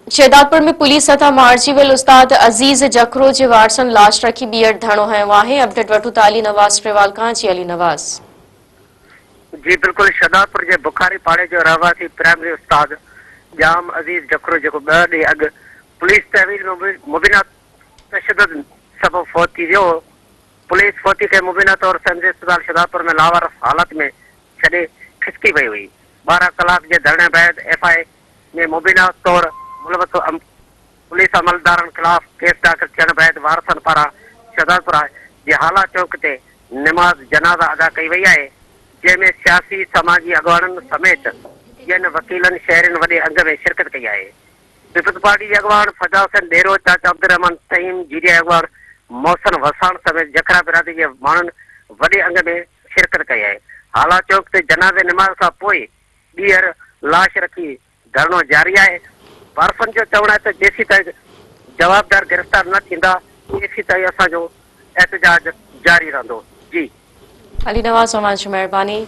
शहदादपुर में पुलिस तथा मार्जीवेल उस्ताद अजीज जखरो जे वारसन लाश रखी बीएड धरणो हयो आहे। अपडेट वठूं था अली नवाज़ टेवाल खां। जी अली नवाज़। जी बिल्कुल, शहदादपुर के बुखारी पाड़े जो रहवासी प्राइमरी उस्ताद जाम अजीज जखरो जो 2 ॾींहं अॻु पुलिस तहवील मुबीना तशद्दुद सबब फौत थी वियो। पुलिस फौती के मुबीना तौर संजय अस्पताल शहदादपुर में लावारस हालत में छॾे खिसकी वही हुई। 12 कलाक के धरने बैद एफआई में मुबीना तौर मुलवस पुलिस अमलदारन खिलाफ केस दाखिल थियण बैद वारसन पारां शहदादपुर जे हाला चौक ते नमाज जनाजा अदा कई वही है, जैमें सियासी समाजी अगवान समेत जन वकीलन शहरन वडे अंग में शिरकत कई है। पीपल्स पार्टी के अगवान फजा हुसैन डेरो, चाचा अब्दुर्रहमान तईम, जीरिया अगवान मोहसन वसाण समेत जखरा बिरादरी के मानन वडे अंग में शिरकत कई है। हाला चौक ते जनाजे नमाज का पोई ॿीहर लाश रखी धरणो जारी है। वारसन जो चवण है जेसी ताईं जवाबदार गिरफ्तार न थींदा तेसी ताईं असांजो एहतजाज जारी रहंदो। जी अली नवाज़, तमाम मेहरबानी।